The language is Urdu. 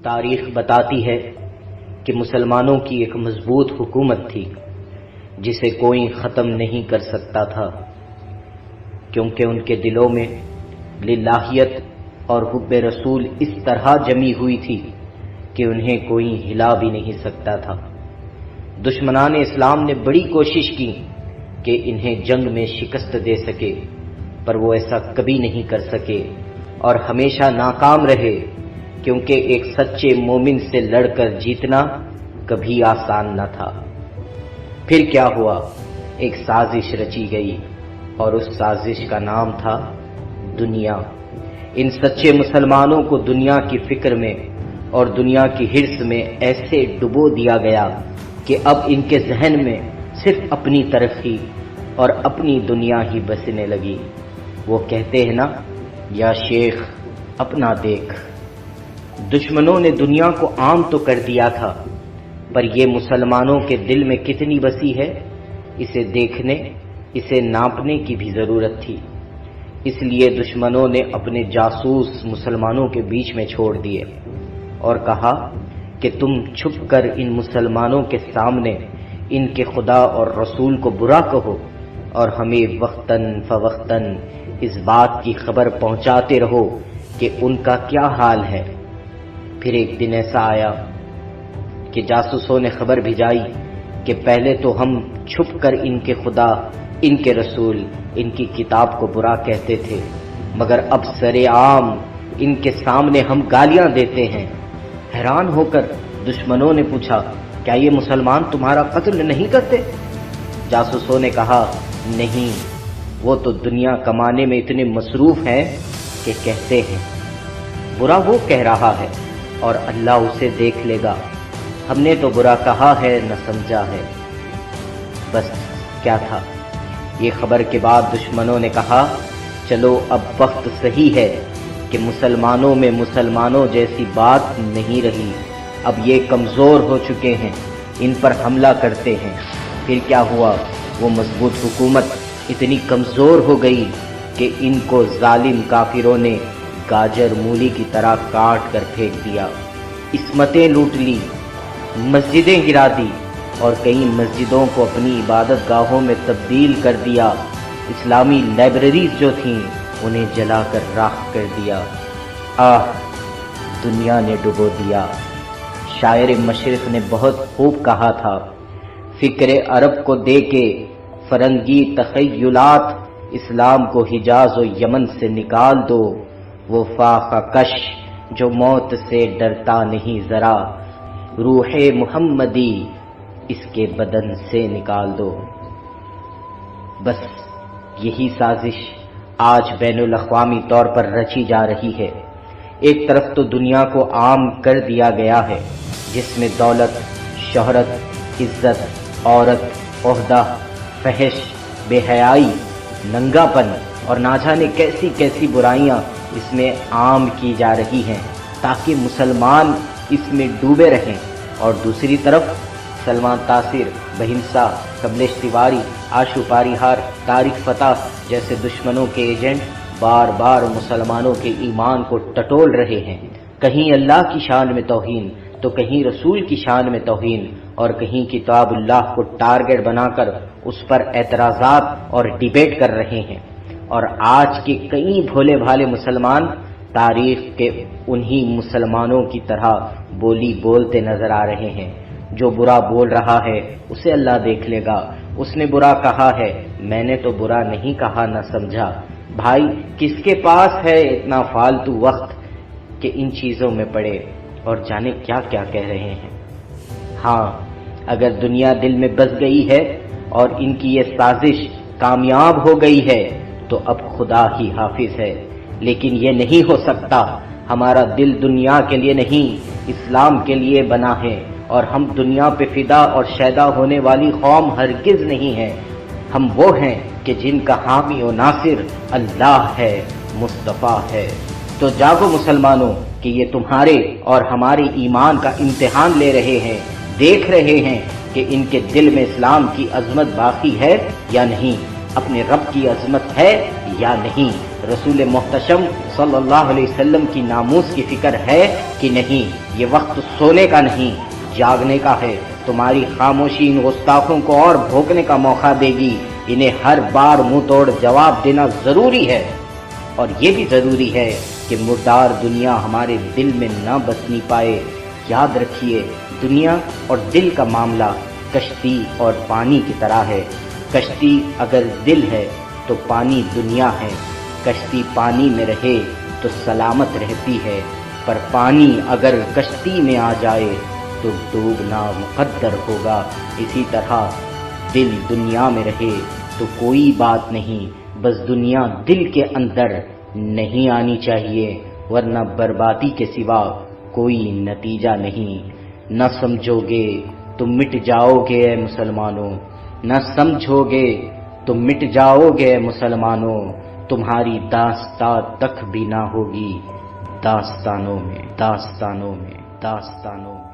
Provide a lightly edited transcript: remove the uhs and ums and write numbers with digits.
تاریخ بتاتی ہے کہ مسلمانوں کی ایک مضبوط حکومت تھی جسے کوئی ختم نہیں کر سکتا تھا، کیونکہ ان کے دلوں میں للہیت اور حب رسول اس طرح جمی ہوئی تھی کہ انہیں کوئی ہلا بھی نہیں سکتا تھا۔ دشمنان اسلام نے بڑی کوشش کی کہ انہیں جنگ میں شکست دے سکے، پر وہ ایسا کبھی نہیں کر سکے اور ہمیشہ ناکام رہے، کیونکہ ایک سچے مومن سے لڑ کر جیتنا کبھی آسان نہ تھا۔ پھر کیا ہوا؟ ایک سازش رچی گئی اور اس سازش کا نام تھا دنیا۔ ان سچے مسلمانوں کو دنیا کی فکر میں اور دنیا کی حرص میں ایسے ڈبو دیا گیا کہ اب ان کے ذہن میں صرف اپنی ترقی اور اپنی دنیا ہی بسنے لگی۔ وہ کہتے ہیں نا، یا شیخ اپنا دیکھ۔ دشمنوں نے دنیا کو عام تو کر دیا تھا، پر یہ مسلمانوں کے دل میں کتنی بسی ہے، اسے دیکھنے، اسے ناپنے کی بھی ضرورت تھی۔ اس لیے دشمنوں نے اپنے جاسوس مسلمانوں کے بیچ میں چھوڑ دیے اور کہا کہ تم چھپ کر ان مسلمانوں کے سامنے ان کے خدا اور رسول کو برا کہو اور ہمیں وقتاً فوقتاً اس بات کی خبر پہنچاتے رہو کہ ان کا کیا حال ہے۔ پھر ایک دن ایسا آیا کہ جاسوسوں نے خبر بھیجائی کہ پہلے تو ہم چھپ کر ان کے خدا، ان کے رسول، ان کی کتاب کو برا کہتے تھے، مگر اب سرے عام ان کے سامنے ہم گالیاں دیتے ہیں۔ حیران ہو کر دشمنوں نے پوچھا، کیا یہ مسلمان تمہارا قتل نہیں کرتے؟ جاسوسوں نے کہا، نہیں، وہ تو دنیا کمانے میں اتنے مصروف ہیں کہ کہتے ہیں۔ برا وہ کہہ رہا ہے اور اللہ اسے دیکھ لے گا، ہم نے تو برا کہا ہے نہ سمجھا ہے۔ بس کیا تھا؟ یہ خبر کے بعد دشمنوں نے کہا، چلو اب وقت صحیح ہے کہ مسلمانوں میں مسلمانوں جیسی بات نہیں رہی، اب یہ کمزور ہو چکے ہیں، ان پر حملہ کرتے ہیں۔ پھر کیا ہوا؟ وہ مضبوط حکومت اتنی کمزور ہو گئی کہ ان کو ظالم کافروں نے گاجر مولی کی طرح کاٹ کر پھینک دیا، عصمتیں لوٹ لی، مسجدیں گرا دی اور کئی مسجدوں کو اپنی عبادت گاہوں میں تبدیل کر دیا، اسلامی لائبریریز جو تھیں انہیں جلا کر راکھ کر دیا۔ آہ، دنیا نے ڈبو دیا۔ شاعر مشرق نے بہت خوب کہا تھا، فکر عرب کو دے کے فرنگی تخیلات، اسلام کو حجاز و یمن سے نکال دو، وہ فاقہ کش جو موت سے ڈرتا نہیں ذرا، روح محمدی اس کے بدن سے نکال دو۔ بس یہی سازش آج بین الاقوامی طور پر رچی جا رہی ہے۔ ایک طرف تو دنیا کو عام کر دیا گیا ہے، جس میں دولت، شہرت، عزت، عورت، عہدہ، فحش، بے حیائی، ننگا پن اور نہ جانے کیسی کیسی برائیاں اس میں عام کی جا رہی ہیں تاکہ مسلمان اس میں ڈوبے رہیں، اور دوسری طرف سلمان تاثر، بہنسا، کملیش تیواری، آشو پاریہار، طارق فتح جیسے دشمنوں کے ایجنٹ بار بار مسلمانوں کے ایمان کو ٹٹول رہے ہیں، کہیں اللہ کی شان میں توہین تو کہیں رسول کی شان میں توہین، اور کہیں کتاب اللہ کو ٹارگٹ بنا کر اس پر اعتراضات اور ڈیبیٹ کر رہے ہیں۔ اور آج کے کئی بھولے بھالے مسلمان تاریخ کے انہی مسلمانوں کی طرح بولی بولتے نظر آ رہے ہیں۔ جو برا بول رہا ہے اسے اللہ دیکھ لے گا، اس نے برا کہا ہے، میں نے تو برا نہیں کہا نہ سمجھا۔ بھائی، کس کے پاس ہے اتنا فالتو وقت کہ ان چیزوں میں پڑے اور جانے کیا کیا کہہ رہے ہیں۔ ہاں، اگر دنیا دل میں بس گئی ہے اور ان کی یہ سازش کامیاب ہو گئی ہے تو اب خدا ہی حافظ ہے، لیکن یہ نہیں ہو سکتا۔ ہمارا دل دنیا کے لیے نہیں، اسلام کے لیے بنا ہے، اور ہم دنیا پہ فدا اور شیدا ہونے والی قوم ہرگز نہیں ہیں۔ ہم وہ ہیں کہ جن کا حامی و ناصر اللہ ہے، مصطفیٰ ہے۔ تو جاگو مسلمانوں کہ یہ تمہارے اور ہمارے ایمان کا امتحان لے رہے ہیں، دیکھ رہے ہیں کہ ان کے دل میں اسلام کی عظمت باقی ہے یا نہیں، اپنے رب کی عظمت ہے یا نہیں، رسول محتشم صلی اللہ علیہ وسلم کی ناموس کی فکر ہے کہ نہیں۔ یہ وقت سونے کا نہیں، جاگنے کا ہے۔ تمہاری خاموشی ان گستاخوں کو اور بھونکنے کا موقع دے گی۔ انہیں ہر بار منہ توڑ جواب دینا ضروری ہے، اور یہ بھی ضروری ہے کہ مردار دنیا ہمارے دل میں نہ بسنی پائے۔ یاد رکھیے، دنیا اور دل کا معاملہ کشتی اور پانی کی طرح ہے۔ کشتی اگر دل ہے تو پانی دنیا ہے، کشتی پانی میں رہے تو سلامت رہتی ہے، پر پانی اگر کشتی میں آ جائے تو ڈوبنا مقدر ہوگا۔ اسی طرح دل دنیا میں رہے تو کوئی بات نہیں، بس دنیا دل کے اندر نہیں آنی چاہیے، ورنہ بربادی کے سوا کوئی نتیجہ نہیں۔ نہ سمجھو گے تو مٹ جاؤ گے اے مسلمانوں، نہ سمجھو گے تو مٹ جاؤ گے اے مسلمانوں، تمہاری داستاں تک بھی نہ ہوگی داستانوں میں، داستانوں میں، داستانوں میں۔